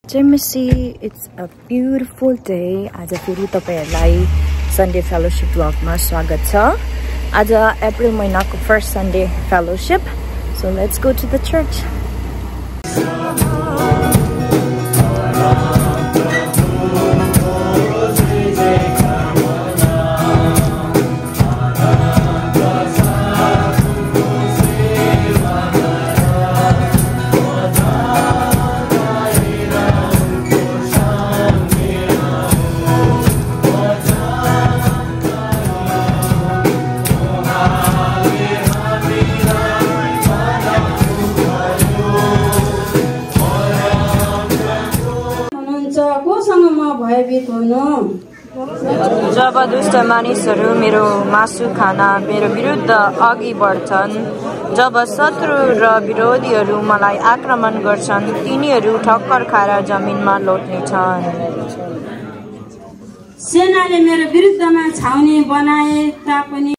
Jemisi, it's a beautiful day. आज फेरि तपाईहरुलाई Sunday Fellowship vlog मा स्वागत छ। आज अप्रिल महिनाको first Sunday Fellowship. So let's go to the church. जब दुष्ट मानिसहरू मेरो मासु खाना मेरो विरुद्ध अघि बढ्छन्, जब शत्रु र विरोधीहरू मलाई आक्रमण गर्छन्, तिनीहरू ठक्कर खाएर जमिनमा लोट्नेछन्। सेनाले मेरो विरुद्धमा छाउनी बनाए तापनि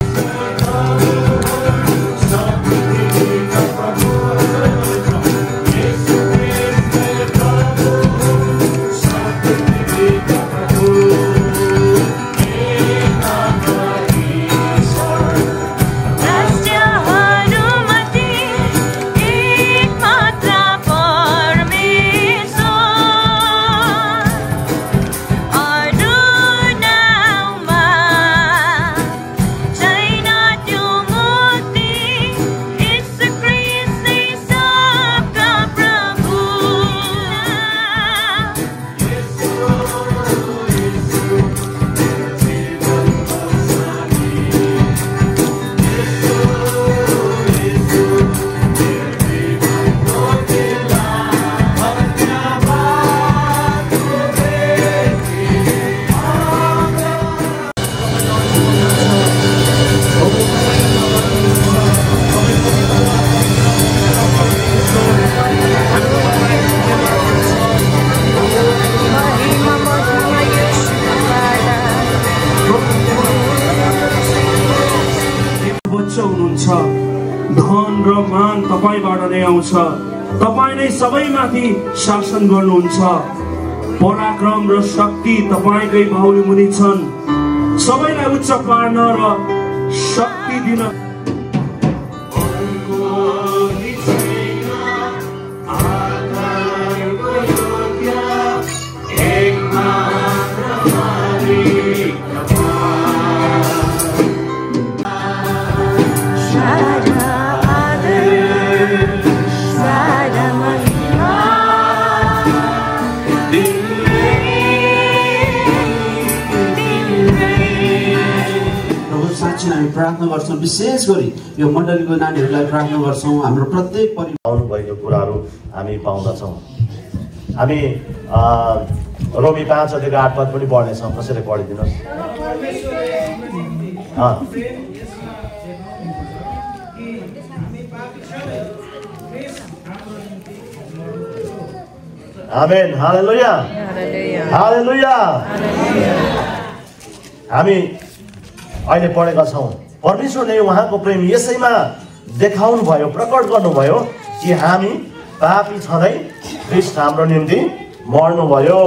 धन र मान तपाईबाट नै आउँछ। तपाई नै सबैमाथि शासन गर्नुहुन्छ। पराक्रम र शक्ति तपाईकै बाहुली मुनि छन्। सबैलाई उच्च पार्न र शक्ति दिन प्रार्थना गर्छौं। विशेष गरी यो मण्डलीको नानीहरूलाई प्रार्थना गर्छौं। हाम्रो प्रत्येक परिवार आउनु भएको कुराहरू हामी पाउँदछौं। हामी रोमी 5:8 पद पनि पढ्नेछौं। कसैले पढिदिनुहोस्। आमेन। हालेलुया हालेलुया। हामी अहिले पढेका छौं। परमेश्वरले उहाँको प्रेम यसैमा देखाउनु भयो, प्रकट गर्नुभयो कि हामी पापी छँदै ख्रीष्ट हाम्रो निम्ति मर्नु भयो।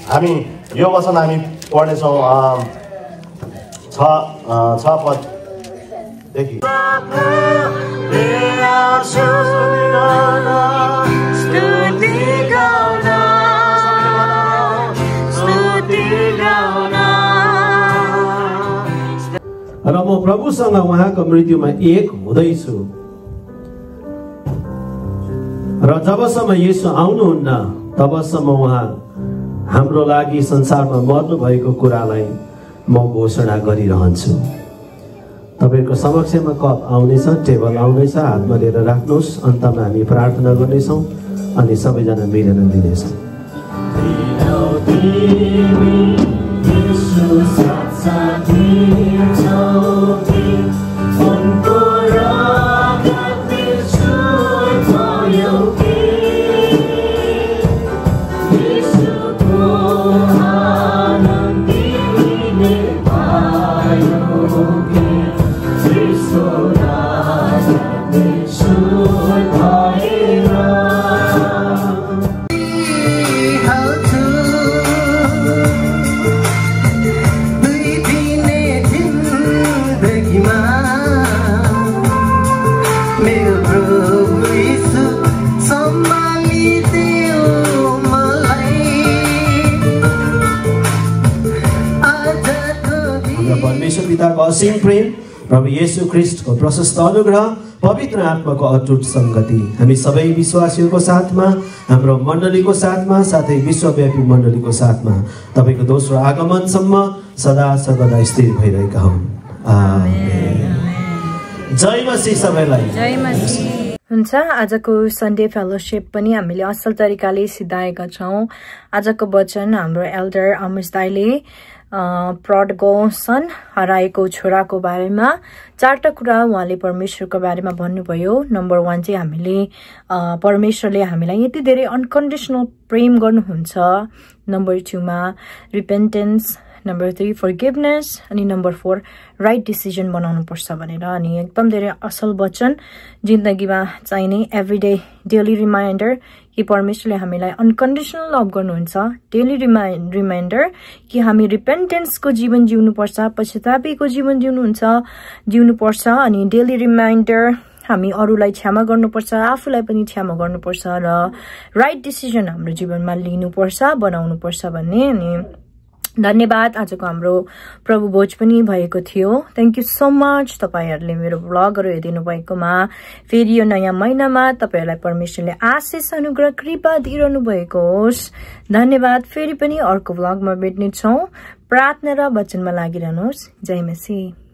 हामी यो वचन हामी पढ्ने छौं 6 पददेखि। र म प्रभुसँग उहाँको मृत्युमा एक हुँदैछु र जबसम्म येशू आउनुहुन्न तबसम्म उहाँ हाम्रो लागि संसारमा मर्नु भएको कुरालाई म घोषणा गरिरहन्छु। तपाईको समक्षमा कप आउनेछ, टेबल आउनेछ, हातमा लिएर राख्नुहोस्। अन्तमा हामी प्रार्थना गर्नेछौँ अनि सबैजना मिलेर दिनेछौँ। परमेश्वर पिताको असीम प्रेम, प्रभु येशू ख्रीष्टको प्रशस्त अनुग्रह, पवित्र आत्माको अटुट संगति हामी सबै विश्वासीहरूको साथमा, हाम्रो मण्डलीको साथमा, साथै विश्वव्यापी मण्डलीको साथमा तपाईको दोस्रो आगमनसम्म सदा सर्वदा स्थिर भइरहेका हुन्। आमेन। जय मसीह सबैलाई। जय मसीह। हुन्छ, आजको सन्डे फेलोशिप पनि हामीले असल तरिकाले सिधाएका छौँ। आजको वचन हाम्रो एल्डर आमोस दाइले प्रोडिगल सन, हराएको छोराको बारेमा 4टा कुरा उहाँले परमेश्वरको बारेमा भन्नुभयो। नम्बर 1 चाहिँ हामीले परमेश्वरले हामीलाई यति धेरै अनकन्डिसनल प्रेम गर्नुहुन्छ। नम्बर 2 मा रिपेन्टेन्स, नम्बर 3 फर्गिभनेस, अनि नम्बर 4 राइट डिसिजन बनाउनु पर्छ भनेर। अनि एकदम धेरै असल वचन, जिन्दगीमा चाहिने एभ्रीडे डेली रिमाइन्डर कि परमेश्वरले हामीलाई अनकन्डिसनल लभ गर्नुहुन्छ। डेली रिमाइन्डर कि हामी रिपेन्टेन्सको जीवन जिउनुपर्छ, पश्चातापीको जीवन जिउनुपर्छ। अनि डेली रिमाइन्डर हामी अरूलाई क्षमा गर्नुपर्छ, आफूलाई पनि क्षमा गर्नुपर्छ र राइट डिसिजन हाम्रो जीवनमा लिनुपर्छ, बनाउनुपर्छ भन्ने। अनि धन्यवाद। आजको हाम्रो प्रभु भोज पनि भएको थियो। थ्याङ्क यू सो मच तपाईहरूले मेरो ब्लगहरू हेरिदिनु भएकोमा। फेरि यो नयाँ महिनामा तपाईहरूलाई परमेश्वरले आशिष अनुग्रह कृपा दिइरहनु भएको होस्। धन्यवाद। फेरि पनि अर्को ब्लगमा भेट्नेछौँ। प्रार्थना र वचनमा लागिरहनुहोस्। जय मसीह।